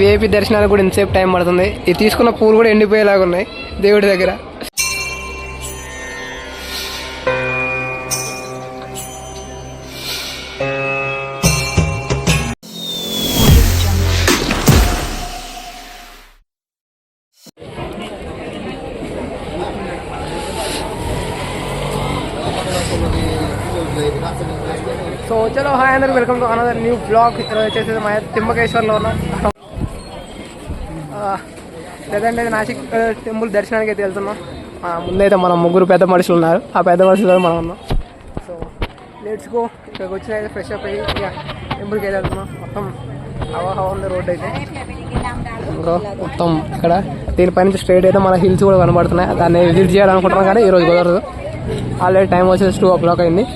VIP దర్శనానికి కూడా ఇంతసేపు టైం పడుతుంది. ఇది తీసుకున్న పూలు కూడా ఎండిపోయేలాగా ఉన్నాయి దేవుడి దగ్గర. సో చలో హాయ్ అందరూ, welcome to another new blog. వచ్చేసి మా తిమ్మకేశ్వర్లో ఉన్నాం. లేదంటే నాసిక్ టెంపుల్ దర్శనానికి అయితే వెళ్తున్నాం. ముందైతే మనం ముగ్గురు పెద్ద మనుషులు ఉన్నారు, ఆ పెద్ద మనుషులు మనం ఉన్నాం. So let's go. ఇక్కడికి వచ్చిన అయితే ఫ్రెష్ అప్ అయ్యి ఇక టెంపుల్కి అయితే వెళ్తున్నాం. మొత్తం హవా ఉంది రోడ్ అయితే. మొత్తం ఇక్కడ దీనిపై నుంచి స్ట్రైట్ అయితే మన హిల్స్ కూడా కనబడుతున్నాయి. దాన్ని విజిట్ చేయాలనుకుంటున్నాం కానీ ఈరోజు కుదరదు. ఆల్రెడీ టైం వచ్చేసి 2 o'clock అయింది.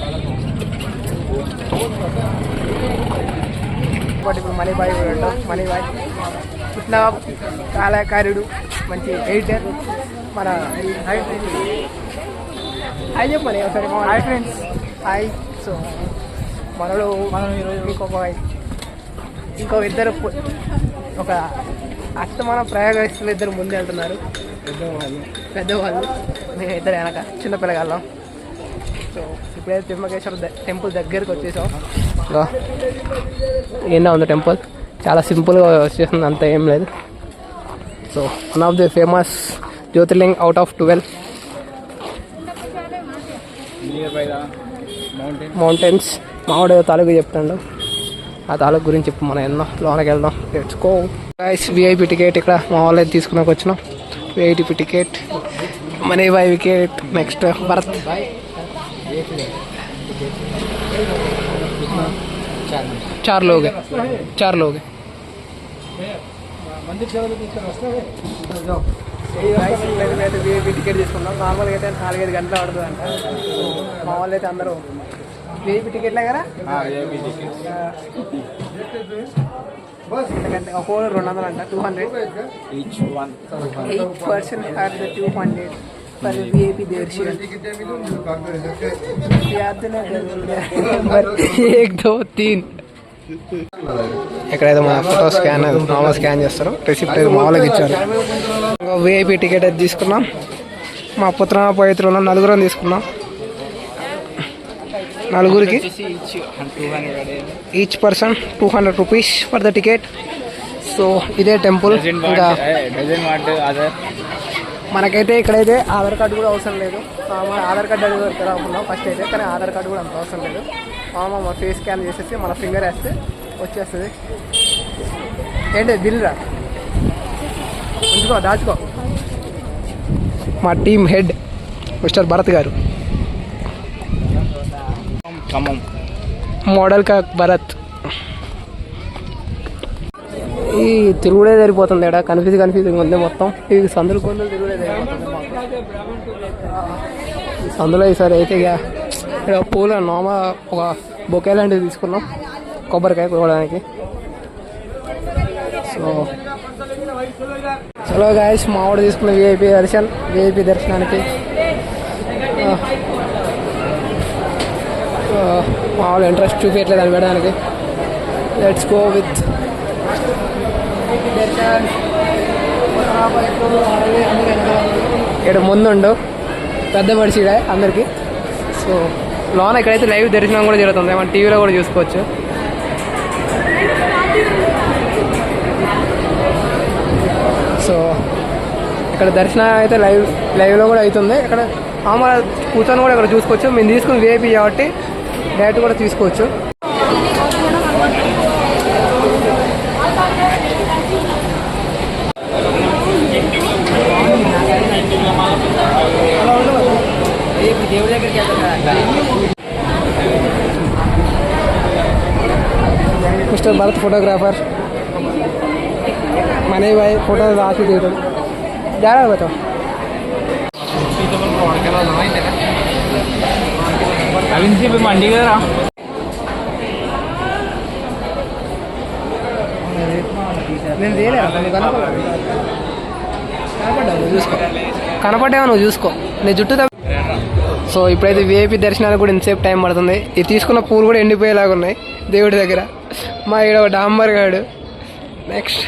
ఇప్పుడు మణిబాయ్ కూడా ఉంటాం. మణిబాయ్ పుట్టిన కళాకారుడు, మంచి ఎడిటర్. మన హాయ్ చెప్పండి ఒకసారి. Hi friends, hi. సో మనలో మనం ఈరోజు ఇంకో ఇద్దరు ఒక అస్తమానం ప్రయోగిస్తున్న ఇద్దరు ముందు వెళ్తున్నారు. పెద్దవాళ్ళు మేము ఇద్దరు వెనక చిన్న పిల్లగాళ్ళం. సో ఇప్పుడైతే తిమ్మకేశ్వర టెంపుల్ దగ్గరికి వచ్చేసాం. ఏంటో ఉంది టెంపుల్, చాలా సింపుల్గా వచ్చేసింది, అంత ఏం లేదు. So one of the famous jyotirlinga out of 12 mountains. మామిడి తాలూకు చెప్తాడు, ఆ తాలూకు గురించి చెప్పు. మనం ఎన్నో లోనకి వెళ్దాం. Let's go guys. VIP ticket ఇక్కడ మా వాళ్ళు అయితే తీసుకున్నాక వచ్చినాం. VIP ticket, Manibai wicket, next Bharat. चार लोग हैं. విఐపి టికెట్ తీసుకున్నాం. నార్మల్గా అయితే 4-5 గంటలు పడుతుంది అంట. మా వాళ్ళు అయితే అందరూ విఐపి టికెట్లే కదా. ఒక్కొక్క 200 అంట. 200 each person has the 200 for VIP दर्शन. 1 2 3. ఎక్కడైతే మన ఫోటో స్కాన్ నార్మల్ స్కాన్ చేస్తారు. రిసిప్ట్ అయితే మామూలుగా ఇచ్చారు. విఐపి టికెట్ అయితే తీసుకున్నాం. మా పుత్ర పవిత్రంలో నలుగురం తీసుకున్నాం. నలుగురికి each person 200 rupees for the ticket. So ఇదే టెంపుల్. ఇంకా మనకైతే ఇక్కడైతే ఆధార్ కార్డు కూడా అవసరం లేదు. ఆధార్ కార్డు అడిగి అనుకున్నాం ఫస్ట్ అయితే, కానీ ఆధార్ కార్డు కూడా అంత అవసరం లేదు. మా ఫేస్ స్కాన్ చేసేసి మన ఫింగర్ వేస్తే వచ్చేస్తుంది. ఏంటి బిల్ రా, ఉంచుకో, దాచుకో. మా టీమ్ హెడ్ మిస్టర్ భరత్ గారు, మోడల్ కా భరత్. ఈ తిరుగుడే సరిపోతుంది ఇక్కడ. కన్ఫ్యూజింగ్ ఉంది మొత్తం. ఈ సందులు కొందరు తిరుగుడే సరిపోతుంది ఈ సందులో. ఈసారి అయితే ఇక ఇక్కడ పూల నోమ ఒక బొకే లాంటివి తీసుకున్నాం, కొబ్బరికాయ కోవడానికి. సో చలో గాయస్, మావాడు తీసుకున్న విఐపి దర్శనానికి. మా వాళ్ళు ఇంట్రెస్ట్ చూపించట్లేదు అని పెట్టడానికి. లెట్స్ గో విత్ ఇక్కడ ముందుండు పెద్ద మనిషి అందరికీ. సో లోన ఇక్కడైతే లైవ్ దర్శనం కూడా జరుగుతుంది, మన టీవీలో కూడా చూసుకోవచ్చు. సో ఇక్కడ దర్శనం అయితే లైవ్లో కూడా అవుతుంది. ఇక్కడ మామూలు కూర్చొని కూడా ఇక్కడ చూసుకోవచ్చు. మేము తీసుకుని విఐపి కాబట్టి డైరెక్ట్ కూడా తీసుకోవచ్చు. దేవుడి దగ్గరికి mister Bharat photographer, Manibai photo రాసి తీయడం జాగ్రత్త బతాओ. మండి కదా నేను కనపడ్డావు నువ్వు చూసుకో, నీ జుట్టు. సో ఇప్పుడైతే విఐపి దర్శనానికి కూడా ఇంతసేపు టైం పడుతుంది. ఇది తీసుకున్న పూలు కూడా ఎండిపోయేలాగా ఉన్నాయి దేవుడి దగ్గర. మా ఈడ డాంబర్ గాడు. నెక్స్ట్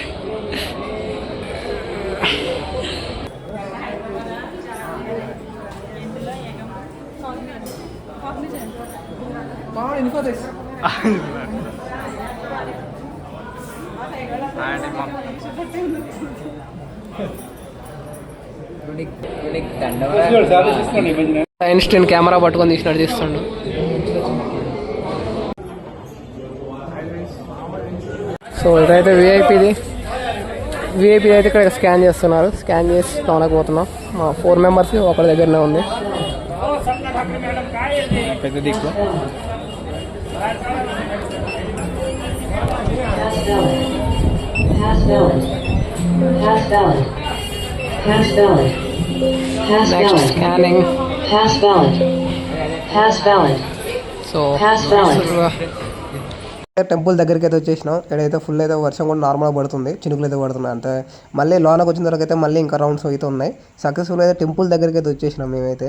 ఐన్స్టీన్ కెమెరా పట్టుకొని తీసినట్టు తీస్తుండు. సో ఇదైతే విఐపీది అయితే ఇక్కడ స్కాన్ చేస్తున్నారు. స్కాన్ చేసి లోనకి పోతున్నాం. మా 4 మెంబర్స్ ఒకరి దగ్గరనే ఉంది. పెద్ద దిక్కు నెక్స్ట్ స్కానింగ్. సో టెంపుల్ దగ్గరికి అయితే వచ్చేసినాం. ఇక్కడైతే ఫుల్ అయితే వర్షం కూడా నార్మల్గా పడుతుంది, చినుకులు అయితే పడుతున్నాయి అంతే. మళ్ళీ లోనకి వచ్చిన తర్వాత అయితే మళ్ళీ ఇంకా రౌండ్స్ అయితే ఉన్నాయి. సక్సెస్ఫుల్ అయితే టెంపుల్ దగ్గరికి అయితే వచ్చేసినాం మేమైతే.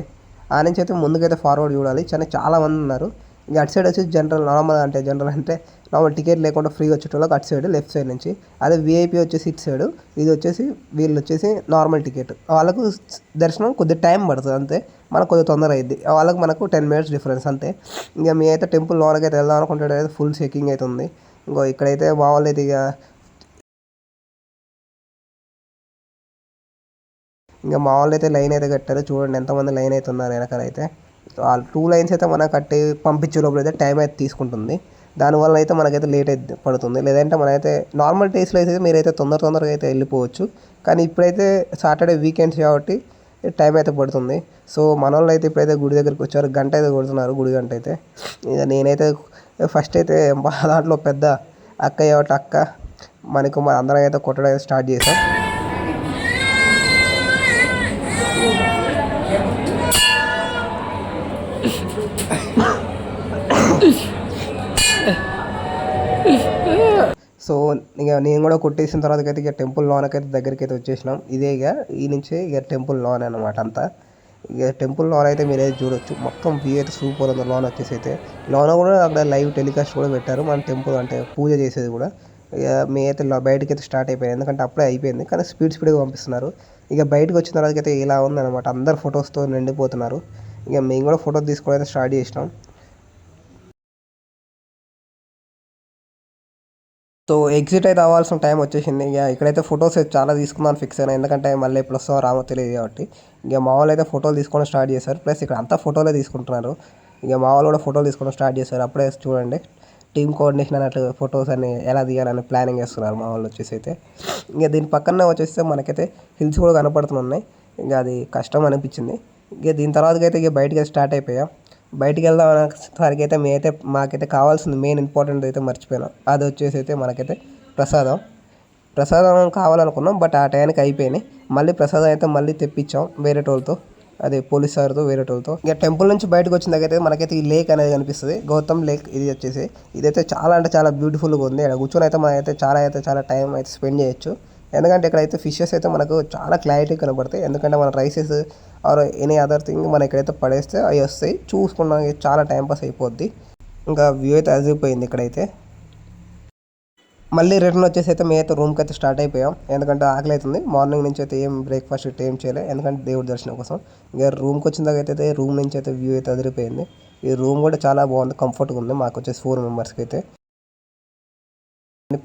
ఆ నుంచి అయితే ముందుకైతే ఫార్వర్డ్ చూడాలి. చాలా మంది ఉన్నారు. ఇంకా అటు సైడ్ వచ్చి జనరల్ అంటే నార్మల్ టికెట్ లేకుండా ఫ్రీగా వచ్చేటోళ్ళకి అటు సైడ్ లెఫ్ట్ సైడ్ నుంచి. అదే విఐపీ వచ్చేసి ఇటు సైడ్. ఇది వచ్చేసి వీళ్ళు వచ్చేసి నార్మల్ టికెట్. వాళ్ళకు దర్శనం కొద్దిగా టైం పడుతుంది అంతే, మనకు కొద్దిగా తొందర అయింది. వాళ్ళకి మనకు 10 minutes డిఫరెన్స్ అంతే. ఇంకా మేమైతే టెంపుల్ లోనకి అయితే వెళ్దాం అనుకుంటే అయితే ఫుల్ చెకింగ్ అయితే ఉంది. ఇంకో ఇక్కడైతే మా వాళ్ళు అయితే ఇంకా మా వాళ్ళు అయితే లైన్ అయితే కట్టారు. చూడండి ఎంతమంది లైన్ అయితే ఉన్నారు వెనకాలైతే. వాళ్ళు 2 lines అయితే మనం కట్టి పంపించే లోపల అయితే టైం అయితే తీసుకుంటుంది. దానివల్ల అయితే మనకైతే లేట్ అయితే పడుతుంది. లేదంటే మనమైతే నార్మల్ డేస్లో అయితే మీరైతే తొందరగా అయితే వెళ్ళిపోవచ్చు. కానీ ఇప్పుడైతే సాటర్డే వీకెండ్స్ కాబట్టి టైం అయితే పడుతుంది. సో మన వాళ్ళు అయితే ఇప్పుడైతే గుడి దగ్గరికి వచ్చారు. గంట అయితే కొడుతున్నారు, గుడి గంట అయితే. ఇక నేనైతే ఫస్ట్ అయితే మా దాంట్లో పెద్ద అక్క మనకు అందరం అయితే కొట్టడం అయితే స్టార్ట్ చేసాం. సో ఇక నేను కూడా కొట్టేసిన తర్వాత అయితే ఇక టెంపుల్ లోనకైతే దగ్గరికి అయితే వచ్చేసినాం. ఇదే ఈ నుంచే ఇక టెంపుల్ లోన్ అనమాట అంతా. ఇక టెంపుల్ లోన్ అయితే మీరు అయితే చూడొచ్చు. మొత్తం వ్యూ అయితే సూపర్ ఉంది. లోన్ వచ్చేసి అయితే లోన కూడా అక్కడ లైవ్ టెలికాస్ట్ కూడా పెట్టారు. మన టెంపుల్ అంటే పూజ చేసేది కూడా. ఇక మేమైతే బయటకి అయితే స్టార్ట్ అయిపోయింది, ఎందుకంటే అప్పుడే అయిపోయింది. కానీ స్పీడ్గా పంపిస్తున్నారు. ఇక బయటకు వచ్చిన తర్వాత అయితే ఇలా ఉందన్నమాట. అందరు ఫొటోస్తో నిండిపోతున్నారు. ఇక మేము కూడా ఫోటో తీసుకోవడం అయితే స్టార్ట్ చేసినాం. సో ఎగ్జిట్ అయితే అవ్వాల్సిన టైం వచ్చేసింది. ఇక ఇక్కడైతే ఫొటోస్ అయితే చాలా తీసుకుందామని ఫిక్స్ అయినా, ఎందుకంటే మళ్ళీ ఎప్పుడు వస్తామో రామో తెలియదు కాబట్టి. ఇక మా వాళ్ళు అయితే ఫోటోలు తీసుకోవడం స్టార్ట్ చేశారు. ప్లస్ ఇక్కడ అంతా ఫోటోలే తీసుకుంటున్నారు. ఇక మా వాళ్ళు కూడా ఫోటోలు తీసుకోవడం స్టార్ట్ చేశారు. అప్పుడే చూడండి టీమ్ కోఆర్డినేషన్ అన్నట్లు ఫొటోస్ అన్ని ఎలా తీయాలని ప్లానింగ్ చేస్తున్నారు మా వాళ్ళు వచ్చేసి అయితే. ఇక దీని పక్కన వచ్చేస్తే మనకైతే హిల్స్ కూడా కనపడుతున్నాయి. ఇంకా అది కష్టం అనిపించింది. ఇక దీని తర్వాతకి అయితే ఇక బయటకి స్టార్ట్ అయిపోయాం. బయటికి వెళ్దాం అనేసరికి అయితే మాకైతే కావాల్సింది మెయిన్ ఇంపార్టెంట్ అయితే మర్చిపోయినాం. అది వచ్చేసి అయితే మనకైతే ప్రసాదం కావాలనుకున్నాం. బట్ ఆ టైంకి అయిపోయినాయి. మళ్ళీ ప్రసాదం అయితే మళ్ళీ తెప్పించాం వేరే వాళ్ళతో, అదే పోలీస్ సార్తో వేరే వాళ్ళతో. ఇక టెంపుల్ నుంచి బయటకు వచ్చిన దగ్గర మనకైతే ఈ లేక్ అనేది కనిపిస్తుంది, గౌతమ్ లేక్. ఇది వచ్చేసి ఇదైతే చాలా అంటే చాలా బ్యూటిఫుల్గా ఉంది. ఇక్కడ కూర్చొని అయితే మనమైతే చాలా టైం అయితే స్పెండ్ చేయొచ్చు. ఎందుకంటే ఇక్కడైతే ఫిషెస్ అయితే మనకు చాలా క్లారిటీ కనబడతాయి. ఎందుకంటే మన rises or any other thing మనం ఎక్కడైతే పడేస్తే అవి వస్తాయి. చూసుకున్నా చాలా టైంపాస్ అయిపోద్ది. ఇంకా వ్యూ అయితే అదిరిపోయింది ఇక్కడైతే. మళ్ళీ రిటర్న్ వచ్చేసి అయితే మేమైతే రూమ్కి అయితే స్టార్ట్ అయిపోయాం. ఎందుకంటే ఆకలి అవుతుంది. మార్నింగ్ నుంచి అయితే ఏం బ్రేక్ఫాస్ట్ ఏం చేయలేదు, ఎందుకంటే దేవుడి దర్శనం కోసం. ఇంకా రూమ్కి వచ్చిన దాకా అయితే రూమ్ నుంచి అయితే వ్యూ అయితే అదిరిపోయింది. ఈ రూమ్ కూడా చాలా బాగుంది, కంఫర్ట్గా ఉంది. మాకు వచ్చేసి 4 మెంబర్స్కి అయితే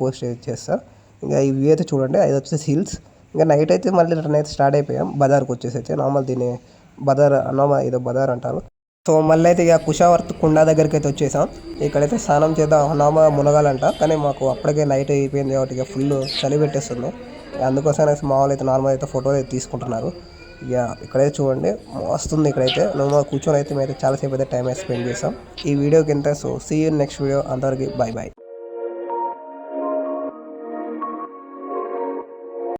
పోస్ట్ చేస్తా. ఇంకా ఈ వ్యూ అయితే చూడండి, అది వచ్చేసి హిల్స్. ఇంకా నైట్ అయితే మళ్ళీ రిటర్న్ అయితే స్టార్ట్ అయిపోయాం. బజార్కి వచ్చేసి అయితే నార్మల్ దీన్ని బజార్ అంటారు. సో మళ్ళీ అయితే ఇక కుషావర్త్ కుండ దగ్గరికి అయితే వచ్చేసాం. ఇక్కడైతే స్నానం చేద్దాం మునగాలంట, కానీ మాకు అప్పటికే నైట్ అయిపోయింది కాబట్టి ఇక ఫుల్ చలి పెట్టేస్తుంది. అందుకోసం మా వాళ్ళు అయితే నార్మల్ అయితే ఫోటోలు అయితే తీసుకుంటున్నారు. ఇక ఇక్కడైతే చూడండి వస్తుంది. ఇక్కడైతే కూర్చొని అయితే మేము చాలాసేపు అయితే టైం అయితే స్పెండ్ చేస్తాం. ఈ వీడియోకి ఎంత. So see you next video. అందరికి బాయ్.